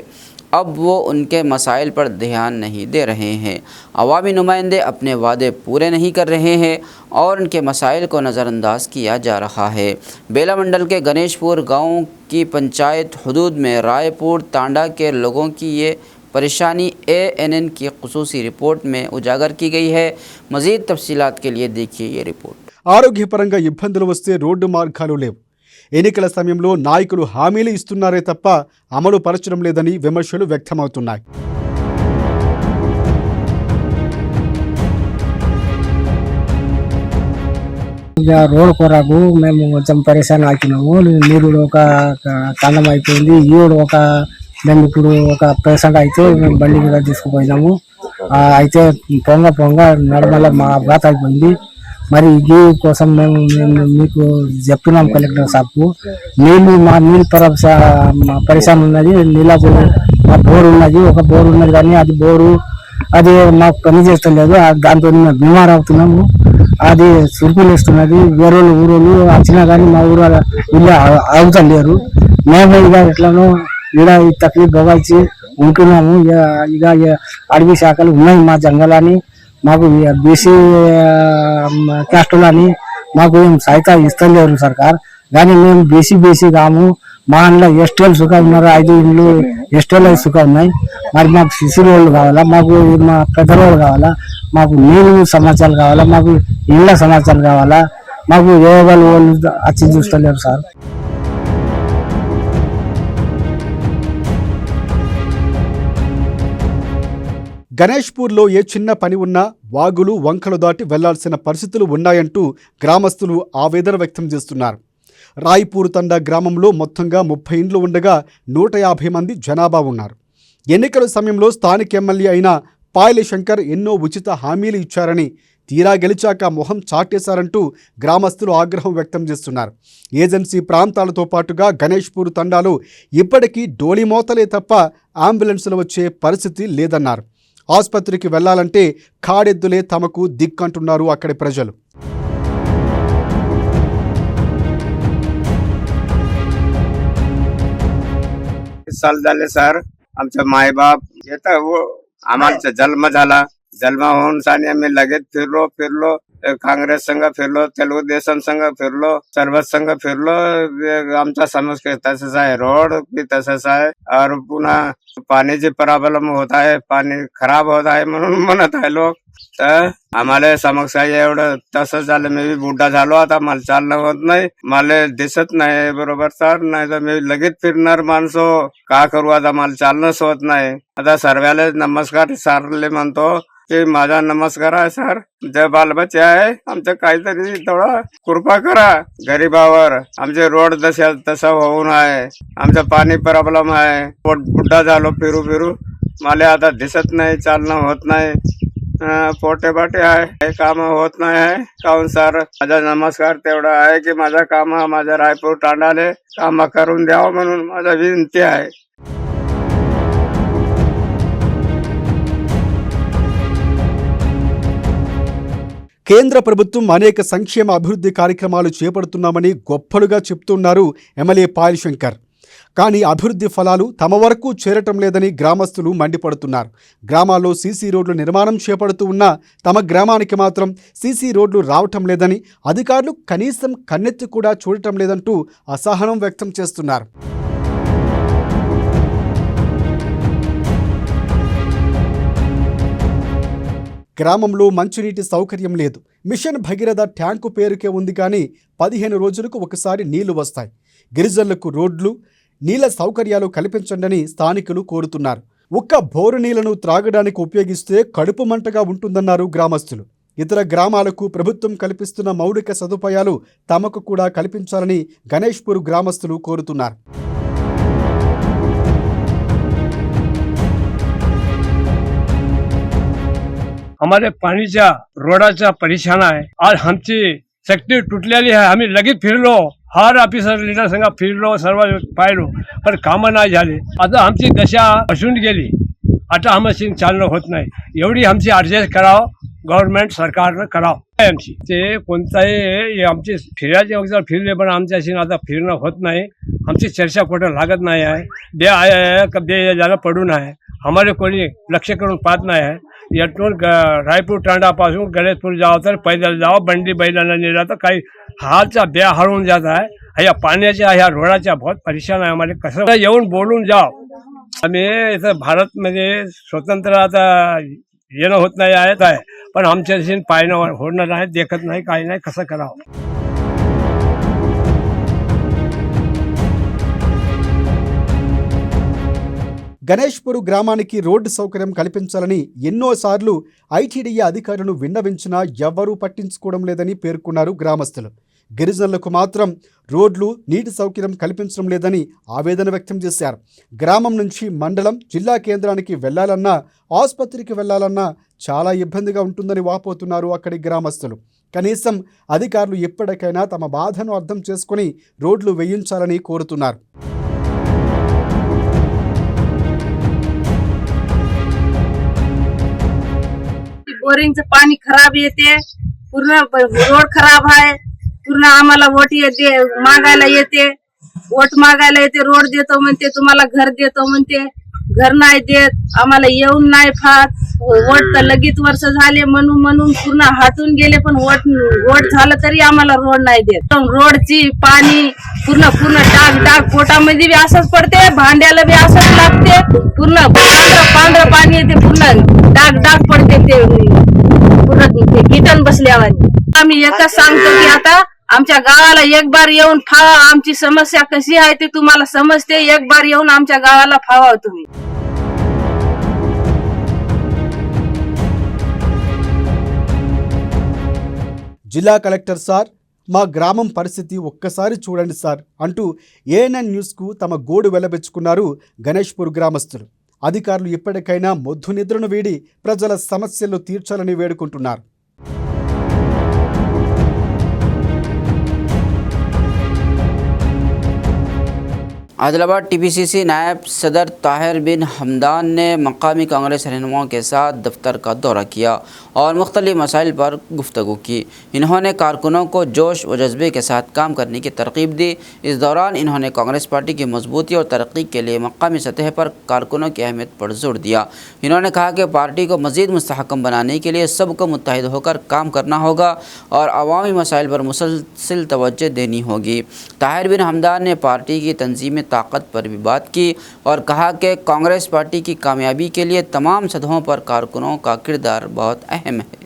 अब वो उनके मसाइल पर ध्यान नहीं दे रहे हैं। अवामी नुमाइंदे अपने वादे पूरे नहीं कर रहे हैं और उनके मसाइल को नज़रअंदाज किया जा रहा है। बेला मंडल के गणेशपुर गांव की पंचायत हदूद में रायपुर तांडा के लोगों की ये परेशानी ANN की खुसूसी रिपोर्ट में उजागर की गई है। मज़ीद तफसीलात के लिए देखिए ये रिपोर्ट। ఆరోగ్యపరంగా ఇబ్బందులు వస్తే రోడ్డు మార్గాలు లేవు. ఎన్నికల సమయంలో నాయకులు హామీలు ఇస్తున్నారే తప్ప అమలు పరచడం లేదని విమర్శలు వ్యక్తమవుతున్నాయి. రోడ్ కొరకు మేము కొంచెం పరేషాన్ అవుతున్నాము. నీరు ఒక కాండం అయిపోయింది. ఈడు ఒక మేము ఇప్పుడు ఒక పేషెంట్ అయితే మేము బండి మీద తీసుకుపోయినాము. అయితే పొంగ నడమల మా బాత అయిపోయింది. మరి ఈ కోసం మేము మీకు చెప్పినాం కలెక్టర్ సాబ్కు. నీళ్ళు మా నీళ్ళు పరిశ్రమ ఉన్నది. నీళ్ళకు మా బోరు ఉన్నది. ఒక బోరు ఉన్నది కానీ అది బోరు అది మాకు పని చేస్తలేదు. దాంతో మేము బీమార్ అవుతున్నాము. అది సురుకులు ఇస్తున్నది. వేరే ఊరోళ్ళు వచ్చినా కానీ మా ఊరు వీళ్ళు అవుతలేరు. మేము ఇక ఎట్లనో ఈడ ఈ తక్లీఫ్ భోగాల్సి ఉంటున్నాము. ఇక అడవి శాఖలు ఉన్నాయి మా జంగలని. మాకు బీసీ క్యాస్టులని మాకు ఏం సహాయత ఇస్తలేరు సర్కార్. కానీ మేము బీసీ కాము. మా అందులో ఎస్టీలు సుఖ ఉన్నారు. 5 ఇండ్లు ఎస్టీలు సుఖ ఉన్నాయి. మరి మాకు సిసి రోడ్లు కావాలా, మాకు మా పెద్ద రోడ్లు కావాలా, మాకు నీళ్ళు సమాచారాలు కావాలా, మాకు ఇళ్ళ సమాచారాలు కావాలా. మాకు ఏ వాళ్ళు వచ్చి చూస్తలేరు సార్. గణేష్పూర్లో ఏ చిన్న పని ఉన్నా వాగులు వంకలు దాటి వెళ్లాల్సిన పరిస్థితులు ఉన్నాయంటూ గ్రామస్తులు ఆవేదన వ్యక్తం చేస్తున్నారు. రాయ్పూర్ తండా గ్రామంలో మొత్తంగా 30 ఇండ్లు ఉండగా 150 మంది జనాభా ఉన్నారు. ఎన్నికల సమయంలో స్థానిక ఎమ్మెల్యే అయిన పాయలి శంకర్ ఎన్నో ఉచిత హామీలు ఇచ్చారని, తీరా గెలిచాక మొహం చాటేశారంటూ గ్రామస్తులు ఆగ్రహం వ్యక్తం చేస్తున్నారు. ఏజెన్సీ ప్రాంతాలతో పాటుగా గణేష్పూర్ తండాలో ఇప్పటికీ డోలిమోతలే తప్ప అంబులెన్సులు వచ్చే పరిస్థితి లేదన్నారు. ఆసుపత్రికి వెళ్లాలంటే కాడెద్దులే తమకు దిక్కంటున్నారు అక్కడి ప్రజలు. साल झाले सर, आमचे मायबाप येतं वो आम्हाला जन्म झाला. जन्म होऊन सानी आम्ही लगेच फिरलो काँग्रेस संघ फिरलो, तेलुगू देशम संघ फिरलो, सर्व संघ फिरलो. आमचा समस्या तसंच आहे, रोड भी तसंच आहे. और पुन्हा पाण्याची प्रॉब्लेम होत आहे, पाणी खराब होत आहे म्हणून म्हणत आहे लोक. तर आम्हाला समस्या एवढं तसंच झालं. मी बुड्ढा झालो आता, मला चालणं होत नाही, मला दिसत नाही बरोबर सर. नाही तर मी लगेच फिरणार माणसो, का करू आता, मला चालणंच होत नाही. आता सर्वांना नमस्कार सरले म्हणतो की माझा नमस्कार आहे सर. जे बालबच्चे आहे आमचं काहीतरी थोडा कृपा करा गरीबावर. आमचे रोड तसं होऊन आहे, आमचं पाणी प्रॉब्लेम आहे. बुड्ढा झालो फिरू मला आता दिसत नाही, चालणं होत नाही. पोटे बाटे आहे, काम होत नाही आहे. काहून सर माझा नमस्कार तेवढा आहे की माझा काम माझ्या रायपूर तांडाले काम करून द्यावं म्हणून माझा विनंती आहे. కేంద్ర ప్రభుత్వం అనేక సంక్షేమ అభివృద్ధి కార్యక్రమాలు చేపడుతున్నామని గొప్పలుగా చెప్తున్నారు ఎమ్మెల్యే పాయల్ శంకర్. కానీ అభివృద్ధి ఫలాలు తమ వరకు చేరటం లేదని గ్రామస్తులు మండిపడుతున్నారు. గ్రామాల్లో సీసీ రోడ్లు నిర్మాణం చేపడుతూ ఉన్నా తమ గ్రామానికి మాత్రం సీసీ రోడ్లు రావటం లేదని, అధికారులు కనీసం కన్నెత్తి కూడా చూడటం లేదంటూ అసహనం వ్యక్తం చేస్తున్నారు. గ్రామంలో మంచినీటి సౌకర్యం లేదు. మిషన్ భగీరథ ట్యాంకు పేరుకే ఉంది కానీ 15 రోజులకు ఒకసారి నీళ్లు వస్తాయి. గిరిజనులకు రోడ్లు, నీళ్ల సౌకర్యాలు కల్పించండని స్థానికులు కోరుతున్నారు. ఒక్క బోరు నీళ్లను త్రాగడానికి ఉపయోగిస్తే కడుపు మంటగా ఉంటుందన్నారు గ్రామస్తులు. ఇతర గ్రామాలకు ప్రభుత్వం కల్పిస్తున్న మౌలిక సదుపాయాలు తమకు కూడా కల్పించాలని గణేష్పూర్ గ్రామస్తులు కోరుతున్నారు. हमारे पाणीच्या रोडाचा परेशान आहे. आज आमची शक्ती तुटलेली आहे. आम्ही लगेच फिरलो, हर ऑफिसर लीडर संघ फिरलो, सर्व पाहिलो, पण कामं नाही झाले. आता आमची दशा असून गेली. आता आम्हाला चालणं होत नाही. एवढी आमची ॲडजस्ट करावं, गव्हर्नमेंट सरकारनं करावं आमची. ते कोणताही आमची फिरायचे वगैरे फिरले, पण आमच्याशी आता फिरणं होत नाही. आमची चर्चा कुठं लागत नाही आहे. दे आहे का दे याला पडून आहे. आम्हाला कोणी लक्ष करून पाहत नाही आहे. यातून रायपूर तांडापासून गणेशपूर जावं तर पैदल जावं, बंडी बैलांना नेला तर काही हालचा ब्या हळून जात आहे. या पाण्याच्या ह्या रोडाच्या बहुत परेशान आहे. आम्हाला कसं येऊन बोलून जाव. आम्ही इथं भारतमध्ये स्वतंत्र आता येणं होत नाही आहे, पण आमच्याशी पायनं होणार नाही, देखत नाही, काही नाही. कसं करावं? గణేష్పూర్ గ్రామానికి రోడ్డు సౌకర్యం కల్పించాలని ఎన్నోసార్లు ఐటీడీఏ అధికారులను విన్నవించినా ఎవ్వరూ పట్టించుకోవడం లేదని పేర్కొన్నారు గ్రామస్తులు. గిరిజనులకు మాత్రం రోడ్లు, నీటి సౌకర్యం కల్పించడం లేదని ఆవేదన వ్యక్తం చేశారు. గ్రామం నుంచి మండలం, జిల్లా కేంద్రానికి వెళ్లాలన్నా, ఆసుపత్రికి వెళ్లాలన్నా చాలా ఇబ్బందిగా ఉంటుందని వాపోతున్నారు అక్కడి గ్రామస్తులు. కనీసం అధికారులు ఎప్పటికైనా తమ బాధను అర్థం చేసుకుని రోడ్లు వేయించాలని కోరుతున్నారు. बोरिंगचं पाणी खराब येते, पूर्ण रोड खराब आहे. पूर्ण आम्हाला वोट येते, मागायला येते, वोट मागायला येते. रोड देतो म्हणते, तुम्हाला घर देतो म्हणते, घर नाही देत. आम्हाला येऊन नाही फात. वोट तर लगेच वर्ष झाले म्हणून पूर्ण हाटून गेले, पण वोट झालं तरी आम्हाला रोड नाही देत. रोडची पाणी पूर्ण डाग पोटामध्ये बी असंच पडते, भांड्याला बी असंच लागते. पूर्ण पांढरं पाणी येते, पूर्ण डाग पडते. ते पूर्ण गिटन बसल्यावर आम्ही एकच सांगतो की आता आमच्या गावाला एक बार येऊन फावा. आमची समस्या कशी आहे ते तुम्हाला समजते. एक बार येऊन आमच्या गावाला फावा तुम्ही. జిల్లా కలెక్టర్ సార్, మా గ్రామం పరిస్థితి ఒక్కసారి చూడండి సార్ అంటూ ఏఎన్ఎన్ న్యూస్కు తమ గోడు వెల్లబెచ్చుకున్నారు గణేష్పూర్ గ్రామస్తులు. అధికారులు ఇప్పటికైనా మొద్దు నిద్రను వీడి ప్రజల సమస్యలు తీర్చాలని వేడుకుంటున్నారు. आदिलाबाद टीपीसीसी नायब सदर ताहिर बिन हमदान ने मकामी कांग्रेस रहनुमाओं के साथ दफ्तर का दौरा किया और मुख्तलिफ मसाइल पर गुफ्तगू की। इन्होंने कारकुनों को जोश व जज्बे के साथ काम करने की तरकीब दी। इस दौरान इन्होंने कांग्रेस पार्टी की मजबूती और तरक्की के लिए मकामी सतह पर कारकुनों की अहमियत पर जोर दिया। इन्होंने कहा कि पार्टी को मज़ीद मुस्तहकम बनाने के लिए सबको मुत्तहिद होकर काम करना होगा और अवामी मसाइल पर मुसलसल तवज्जो देनी होगी। ताहिर बिन हमदान ने पार्टी की तंजीमी ताकत पर भी बात की और कहा कि कांग्रेस पार्टी की कामयाबी के लिए तमाम सतहों पर कारकुनों का किरदार बहुत अहम है।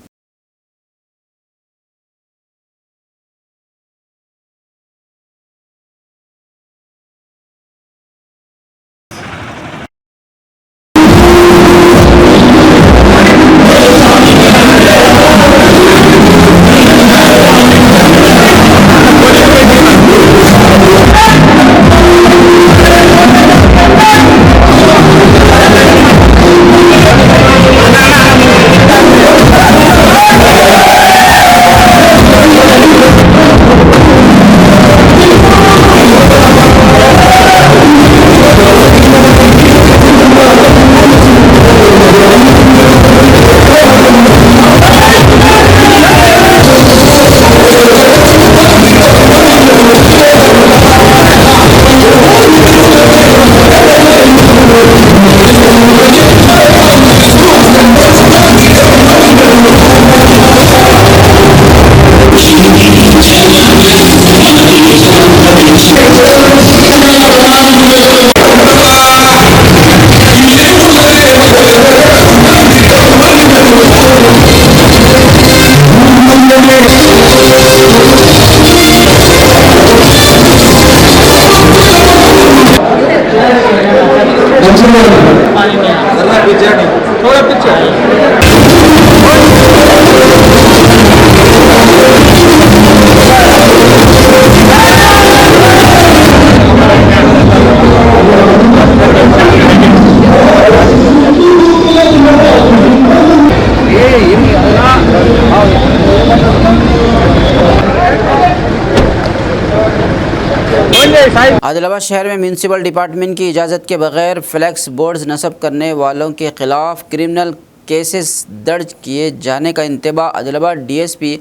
आदिलाबाद शहर में म्यूनसिपल डिपार्टमेंट की इजाज़त के बगैर फ्लैक्स बोर्ड्स नस्ब करने वालों के खिलाफ क्रिमिनल केसेस दर्ज किए जाने का इंतबा आदिलाबाद डीएसपी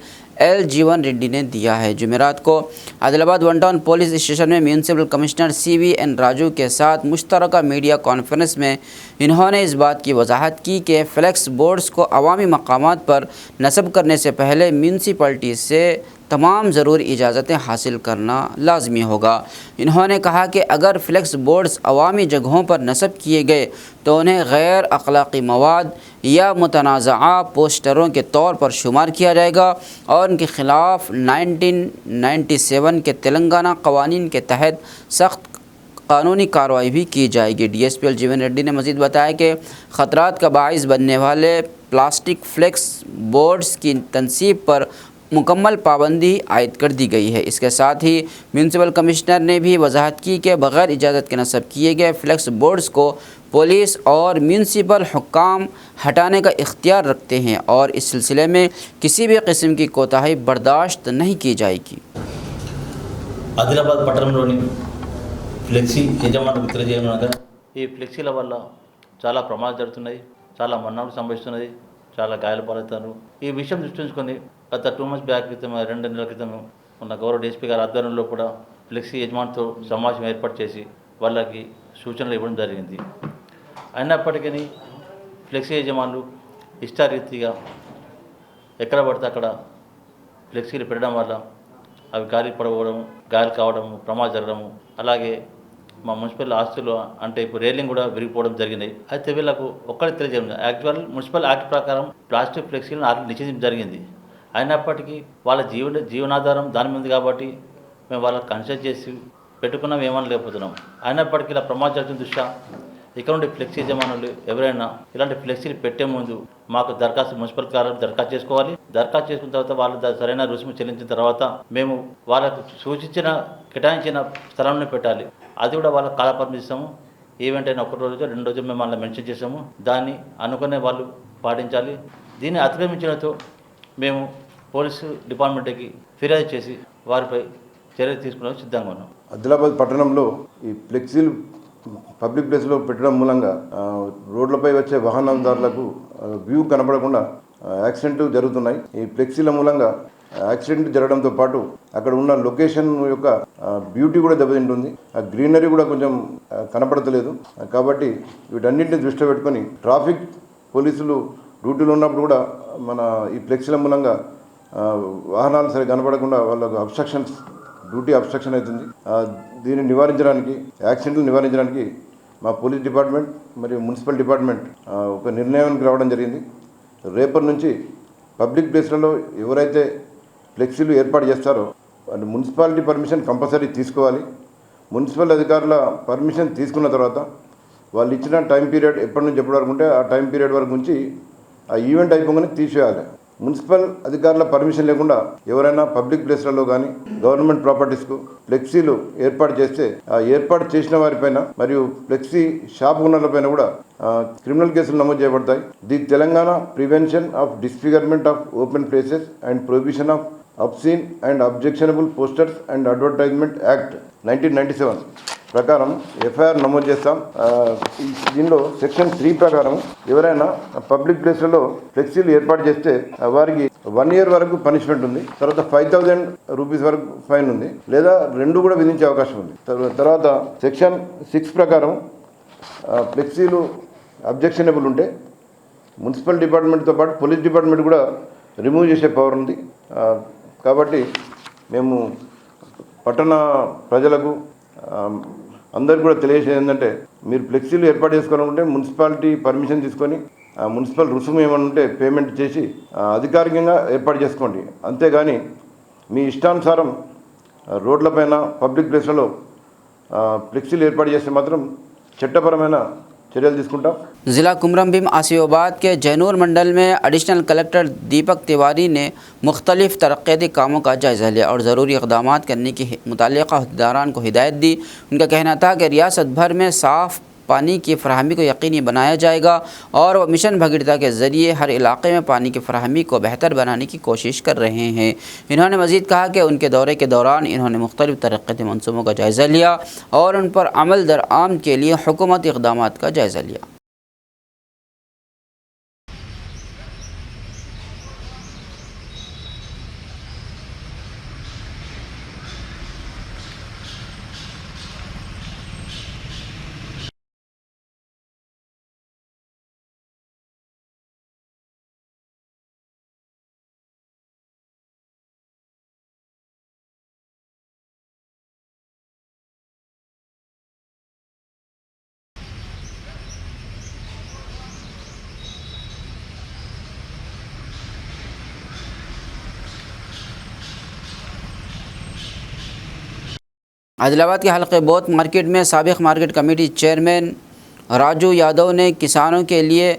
एल जीवन रेड्डी ने दिया है। जुमेरात को Adilabad one town police station में म्यूनसिपल कमिश्नर CVN राजू के साथ मुश्तरका मीडिया कॉन्फ्रेंस में इन्होंने इस बात की वजाहत की कि फ्लैक्स बोर्ड्स को अवामी मकामात पर नस्ब करने से पहले म्यूनसिपलिटी से तमाम ज़रूरी इजाज़तें हासिल करना लाजमी होगा। इन्होंने कहा कि अगर फ्लैक्स बोर्ड्स अवामी जगहों पर नस्ब किए गए तो उन्हें गैर अखलाक़ी मवाद या मुतनाज़ा पोस्टरों के तौर पर शुमार किया जाएगा और उनके ख़िलाफ़ 1997 के तेलंगाना कवानीन के तहत सख्त कानूनी कार्रवाई भी की जाएगी। DSP एल जीवन रेड्डी ने मज़ीद बताया कि ख़तरात का बाइस बनने वाले प्लास्टिक फ्लैक्स बोर्ड्स की तनसीब पर मुकम्मल पाबंदी आयद कर दी गई है। इसके साथ ही म्यूनसिपल कमिश्नर ने भी वजाहत की कि बग़ैर इजाज़त के नस्ब किए गए फ्लैक्स बोर्ड्स को पुलिस और म्यूनसिपल हुक्काम हटाने का इख्तियार रखते हैं और इस सिलसिले में किसी भी किस्म की कोताही बर्दाश्त नहीं की जाएगी। ఆదిలాబాద్ పట్టణంలోని ఫ్లెక్సీ యజమానులకు తెలియజేయమనగా ఈ ఫ్లెక్సీల వల్ల చాలా ప్రమాదాలు జరుగుతున్నాయి, చాలా మరణాలు సంభవిస్తున్నాయి, చాలా గాయాలు పాలవుతారు. ఈ విషయం దృష్టి ఉంచుకొని గత 2 months బ్యాక్ క్రితం 2 నెలల క్రితం ఉన్న గౌరవ DSP గారి ఆధ్వర్యంలో కూడా ఫ్లెక్సీ యజమానితో సమావేశం ఏర్పాటు చేసి వాళ్ళకి సూచనలు ఇవ్వడం జరిగింది. అయినప్పటికీ ఫ్లెక్సీ యజమానులు ఇష్టారీతిగా ఎక్కడ పడితే అక్కడ ఫ్లెక్సీలు పెట్టడం వల్ల అవి గాలి పడవడం, గాలి కావడం, ప్రమాదం జరగడము, అలాగే మా మున్సిపల్ ఆస్తులు అంటే ఇప్పుడు రైలింగ్ కూడా విరిగిపోవడం జరిగినాయి. అయితే వీళ్ళకు ఒక్కరికి తెలియజేయడం యాక్చువల్ మున్సిపల్ యాక్ట్ ప్రకారం ప్లాస్టిక్ ఫ్లెక్సీలను నిషేధించడం జరిగింది. అయినప్పటికీ వాళ్ళ జీవనాధారం దాని మీద కాబట్టి మేము వాళ్ళకి కన్సల్ట్ చేసి పెట్టుకున్నాం, ఏమని లేకపోతున్నాం. అయినప్పటికీ ఇలా ప్రమాదం జరుగుతున్న దృష్ట్యా ఇక్కడ నుండి ఫ్లెక్సీ యజమానులు ఎవరైనా ఇలాంటి ఫ్లెక్సీలు పెట్టే ముందు మాకు దరఖాస్తు మున్సిపల్ కార్యాలయం దరఖాస్తు చేసుకోవాలి. దరఖాస్తు చేసుకున్న తర్వాత వాళ్ళు సరైన రుసుము చెల్లించిన తర్వాత మేము వాళ్ళకు సూచించిన కేటాయించిన స్థలంలో పెట్టాలి. అది కూడా వాళ్ళకి కాలపరిమితి ఇస్తాము. ఈవెంట్ అయినా 1 రోజు 2 రోజులు మేము వాళ్ళని మెన్షన్ చేసాము. దాన్ని అనుకునే వాళ్ళు పాటించాలి. దీన్ని అతిక్రమించడంతో మేము పోలీసు డిపార్ట్మెంట్కి ఫిర్యాదు చేసి వారిపై చర్యలు తీసుకునే సిద్ధంగా ఉన్నాం. ఆదిలాబాద్ పట్టణంలో ఈ ఫ్లెక్సీలు పబ్లిక్ ప్లేస్లో పెట్టడం మూలంగా రోడ్లపై వచ్చే వాహనదారులకు వ్యూ కనపడకుండా యాక్సిడెంట్లు జరుగుతున్నాయి. ఈ ఫ్లెక్సీల మూలంగా యాక్సిడెంట్ జరగడంతో పాటు అక్కడ ఉన్న లొకేషన్ యొక్క బ్యూటీ కూడా దెబ్బతింటుంది. ఆ గ్రీనరీ కూడా కొంచెం కనపడతలేదు. కాబట్టి వీటన్నింటిని దృష్టిలో పెట్టుకొని ట్రాఫిక్ పోలీసులు డ్యూటీలో ఉన్నప్పుడు కూడా మన ఈ ఫ్లెక్సీల మూలంగా వాహనాలు సరిగా కనపడకుండా వాళ్ళకు అబ్స్ట్రక్షన్స్ డ్యూటీ అబ్స్ట్రక్షన్ అవుతుంది. దీన్ని నివారించడానికి, యాక్సిడెంట్లు నివారించడానికి మా పోలీస్ డిపార్ట్మెంట్ మరియు మున్సిపల్ డిపార్ట్మెంట్ ఒక నిర్ణయానికి రావడం జరిగింది. రేపటి నుంచి పబ్లిక్ ప్లేస్లలో ఎవరైతే ఫ్లెక్సీలు ఏర్పాటు చేస్తారో వాళ్ళు మున్సిపాలిటీ పర్మిషన్ కంపల్సరీ తీసుకోవాలి. మున్సిపల్ అధికారుల పర్మిషన్ తీసుకున్న తర్వాత వాళ్ళు ఇచ్చిన టైం పీరియడ్ ఎప్పటి నుంచి ఎప్పటి వరకు ఉంటే ఆ టైం పీరియడ్ వరకు ఉంచి ఆ ఈవెంట్ అయిపోగానే తీసేయాలి. మున్సిపల్ అధికారుల పర్మిషన్ లేకుండా ఎవరైనా పబ్లిక్ ప్లేస్లలో కానీ గవర్నమెంట్ ప్రాపర్టీస్కు ఫ్లెక్సీలు ఏర్పాటు చేస్తే ఆ ఏర్పాటు చేసిన వారిపైన మరియు ఫ్లెక్సీ షాప్ ఓనర్లపైన కూడా క్రిమినల్ కేసులు నమోదు చేయబడతాయి. The Telangana prevention of disfigurement of open places and prohibition of obscene and objectionable posters and advertisement act 1997 ప్రకారం ఎఫ్ఐఆర్ నమోదు చేస్తాం. దీనిలో సెక్షన్ 3 ప్రకారం ఎవరైనా పబ్లిక్ ప్లేస్లలో ఫ్లెక్సీలు ఏర్పాటు చేస్తే వారికి 1 year వరకు పనిష్మెంట్ ఉంది. తర్వాత 5,000 రూపీస్ వరకు ఫైన్ ఉంది, లేదా 2 కూడా విధించే అవకాశం ఉంది. తర్వాత సెక్షన్ 6 ప్రకారం ఫ్లెక్సీలు అబ్జెక్షనబుల్ ఉంటే మున్సిపల్ డిపార్ట్మెంట్తో పాటు పోలీస్ డిపార్ట్మెంట్ కూడా రిమూవ్ చేసే పవర్ ఉంది. కాబట్టి మేము పట్టణ ప్రజలకు అందరికీ కూడా తెలియజేసేది ఏంటంటే మీరు ఫ్లెక్సీలు ఏర్పాటు చేసుకోవాలనుకుంటే మున్సిపాలిటీ పర్మిషన్ తీసుకొని మున్సిపల్ రుసుము ఏమైనా ఉంటే పేమెంట్ చేసి అధికారికంగా ఏర్పాటు చేసుకోండి. అంతేగాని మీ ఇష్టానుసారం రోడ్లపైన పబ్లిక్ ప్లేస్లలో ఫ్లెక్సీలు ఏర్పాటు చేస్తే మాత్రం చట్టపరమైన చర్యలు తీసుకుంటాం. ज़िला कुमरम भीम आसिफाबाद के जैनूर मंडल में एडिशनल कलेक्टर दीपक तिवारी ने मुख्तलिफ तरक्याती कामों का जायज़ा लिया और ज़रूरी इक़दाम करने की मुतल्लिक़ा अहदेदारान को हिदायत दी। उनका कहना था कि रियासत भर में साफ़ पानी की फराहमी को यकीनी बनाया जाएगा और वह मिशन भगीरथा के ज़रिए हर इलाके में पानी की फराहमी को बेहतर बनाने की कोशिश कर रहे हैं। इन्होंने मज़ीद कहा कि उनके दौरे के दौरान इन्होंने मुख्तलिफ तरक्याती मनसूबों का जायज़ा लिया और उन पर अमल दरामद के लिए हुकूमती इक़दाम का जायज़ा लिया। आदिलाबाद के हल्के बोत मार्केट में साबिक़ market committee chairman Raju Yadav ने किसानों के लिए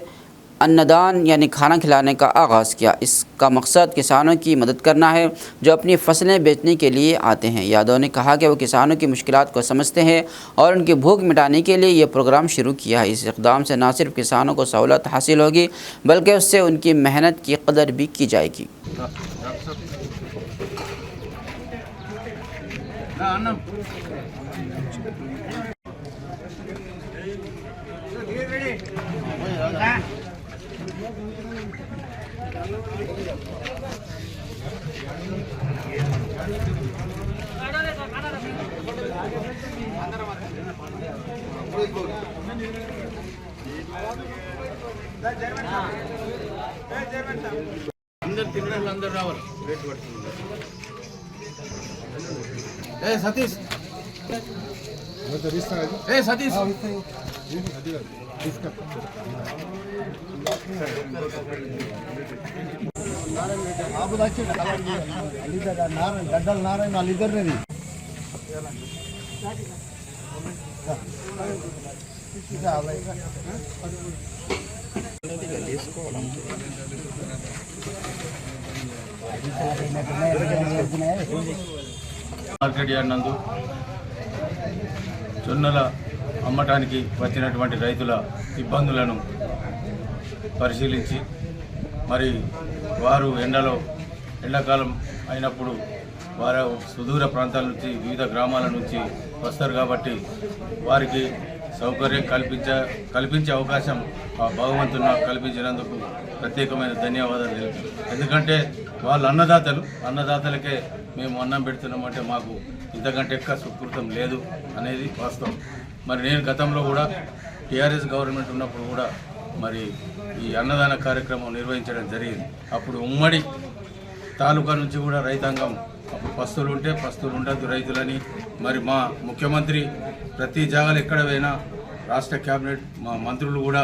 अन्नदान यानी खाना खिलाने का आगाज़ किया। इसका मकसद किसानों की मदद करना है जो अपनी फसलें बेचने के लिए आते हैं। यादव ने कहा कि वो किसानों की मुश्किलात को समझते हैं और उनकी भूख मिटाने के लिए ये प्रोग्राम शुरू किया है। इस इक़दाम से न सिर्फ किसानों को सहूलत हासिल होगी बल्कि उससे उनकी मेहनत की कदर भी की जाएगी। మార్కెట్ యార్డ్ నందు జొన్నల అమ్మటానికి వచ్చినటువంటి రైతుల ఇబ్బందులను పరిశీలించి మరి వారు ఎండాకాలం అయినప్పుడు వారు సుదూర ప్రాంతాల నుంచి వివిధ గ్రామాల నుంచి వస్తారు కాబట్టి వారికి సౌకర్యం కల్పించే అవకాశం ఆ భగవంతుడు నాకు కల్పించినందుకు ప్రత్యేకమైన ధన్యవాదాలు తెలుపుతాను. ఎందుకంటే వాళ్ళు అన్నదాతలకే మేము అన్నం పెడుతున్నామంటే మాకు ఇంతకంటే ఎక్కువ సుకృతం లేదు అనేది వాస్తవం. మరి నేను గతంలో కూడా టీఆర్ఎస్ గవర్నమెంట్ ఉన్నప్పుడు కూడా మరి ఈ అన్నదాన కార్యక్రమం నిర్వహించడం జరిగింది. అప్పుడు ఉమ్మడి తాలూకా నుంచి కూడా రైతాంగం అప్పుడు పస్తులు ఉంటే పస్తులు ఉండద్దు రైతులని మరి మా ముఖ్యమంత్రి ప్రతి జాగాలు ఎక్కడ పోయినా రాష్ట్ర క్యాబినెట్ మా మంత్రులు కూడా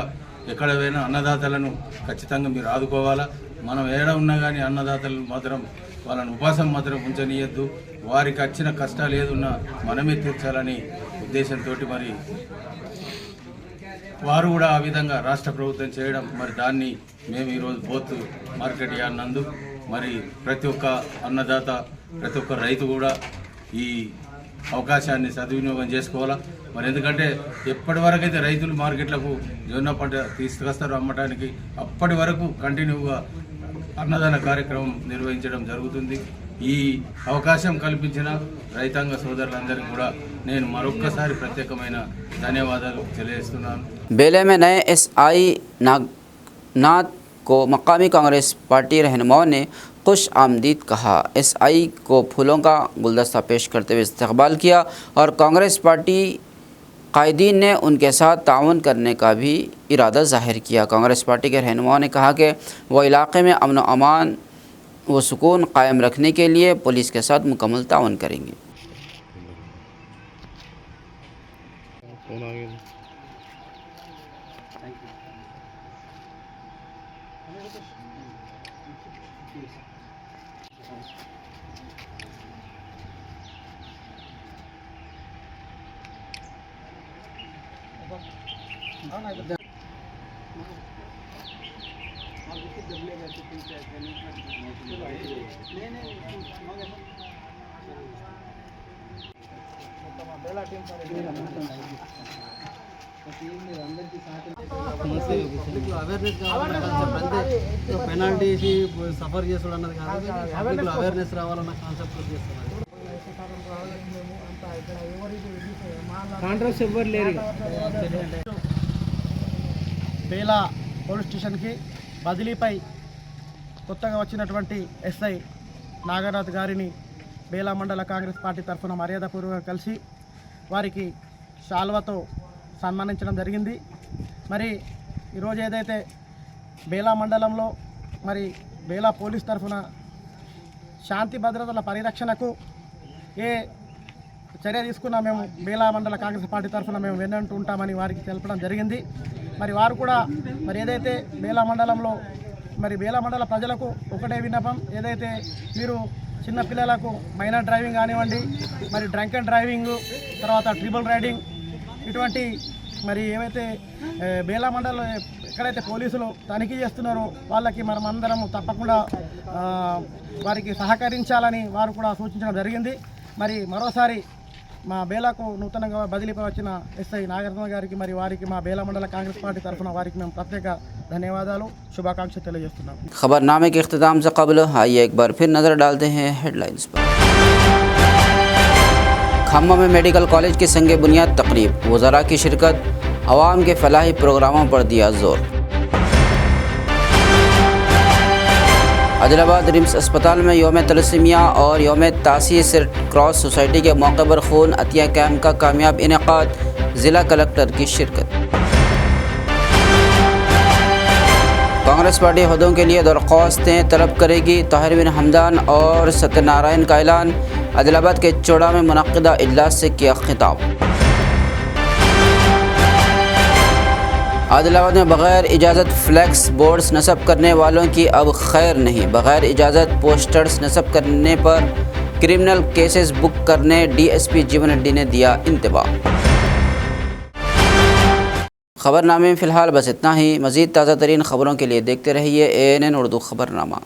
ఎక్కడ పోయినా అన్నదాతలను ఖచ్చితంగా మీరు ఆదుకోవాలా. మనం ఏడ ఉన్నా కానీ అన్నదాతలు మాత్రం వాళ్ళని ఉపాసం మాత్రం ఉంచనీయద్దు. వారికి వచ్చిన కష్టాలు ఏదున్నా మనమే తీర్చాలని ఉద్దేశంతో మరి వారు కూడా ఆ విధంగా రాష్ట్ర ప్రభుత్వం చేయడం మరి దాన్ని మేము ఈరోజు బోత్ మార్కెట్ యార్డ్ నందు మరి ప్రతి ఒక్క అన్నదాత ప్రతి ఒక్క రైతు కూడా ఈ అవకాశాన్ని సద్వినియోగం చేసుకోవాలా. మరి ఎందుకంటే ఎప్పటి వరకు అయితే రైతులు మార్కెట్లకు జొన్న పంట తీసుకొస్తారో అమ్మటానికి అప్పటి వరకు కంటిన్యూగా అన్నదాన కార్యక్రమం నిర్వహించడం జరుగుతుంది. ఈ అవకాశం కల్పించిన రైతాంగ సోదరులందరికీ కూడా నేను మరొక్కసారి ప్రత్యేకమైన ధన్యవాదాలు తెలియజేస్తున్నాను. बेले में नए SI नागनाथ को मकामी कांग्रेस पार्टी रहनुमाओं ने खुश आमदीद कहा। SI को फूलों का गुलदस्ता पेश करते हुए इस्तकबाल किया और कांग्रेस पार्टी कायदीन ने उनके साथ ताउन करने का भी इरादा ज़ाहिर किया। कांग्रेस पार्टी के रहनुमाओं ने कहा कि वह इलाक़े में अमन व अमान व सुकून कायम रखने के लिए पुलिस के साथ मुकम्मल ताउन करेंगे। అవేర్నెస్ పెనాల్టీ సఫర్ చేసుడు అన్నది కాదు, అవేర్నెస్ రావాలన్న కాన్సెప్ట్ చేస్తున్నారు. కాంట్రాక్ట్స్ ఎవ్వరు లేరు. బేలా పోలీస్ స్టేషన్కి బదిలీపై కొత్తగా వచ్చినటువంటి ఎస్ఐ నాగరాజు గారిని బేలా మండల కాంగ్రెస్ పార్టీ తరఫున మర్యాదపూర్వకంగా కలిసి వారికి శాల్వతో సన్మానించడం జరిగింది. మరి ఈరోజు ఏదైతే బేలా మండలంలో మరి బేలా పోలీస్ తరఫున శాంతి భద్రతల పరిరక్షణకు ఏ చర్య తీసుకున్నా మేము బేలా మండల కాంగ్రెస్ పార్టీ తరఫున మేము వెన్నంటూ ఉంటామని వారికి తెలపడం జరిగింది. మరి వారు కూడా మరి ఏదైతే బేలా మండలంలో మరి బేలా మండల ప్రజలకు ఒకటే విన్నపం, ఏదైతే మీరు చిన్నపిల్లలకు మైనర్ డ్రైవింగ్ కానివ్వండి, మరి డ్రంక్ అండ్ డ్రైవింగ్, తర్వాత ట్రిపుల్ రైడింగ్, ఇటువంటి మరి ఏవైతే బేలా మండలంలో ఎక్కడైతే పోలీసులు తనిఖీ చేస్తున్నారో వాళ్ళకి మనం అందరం తప్పకుండా వారికి సహకరించాలని వారు కూడా సూచించడం జరిగింది. మరి మరోసారి మా బేలాకు నూతనంగా బదిలీపై వచ్చిన ఎస్ఐ నాగార్జున గారికి మరి వారికి మా బేలా మండల కాంగ్రెస్ పార్టీ తరఫున వారికి మేము ప్రత్యేక ధన్యవాదాలు, శుభాకాంక్షలు తెలియజేస్తున్నాం. खबरनामे के अख्तिताम से कबल आइए एक बार फिर नज़र डालते हैं हेडलाइंस पर। खम्मा में मेडिकल कॉलेज की संग बुनियाद तकरीब, वज़रा की शिरकत, अवाम के फलाही प्रोग्रामों पर दिया जोर। आदिलाबाद रिम्स अस्पताल में योम तलसीमिया और योम तासीस रेड क्रॉस सोसाइटी के मौके पर खून अतिया कैम्प का कामयाब इनेकाद, ज़िला कलेक्टर की शिरकत। कांग्रेस पार्टी अहदों के लिए दरख्वास्तें तलब करेगी, ताहिर बिन हमदान और सत्यनारायण का ऐलान। आदिलाबाद के चौड़ा में मुनक्किदा इजलास से किया खिताब। आदिलाबाद में बग़ैर इजाज़त फ्लैक्स बोर्ड्स नस्ब करने वालों की अब खैर नहीं, बग़ैर इजाज़त पोस्टर्स नस्ब करने पर क्रिमिनल केसेस बुक करने DSP जीवन रेड्डी ने दिया इंतबाह। खबरनामे में फ़िलहाल बस इतना ही। मज़ीद ताज़ा तरीन खबरों के लिए देखते रहिए ANN उर्दू खबरनामा।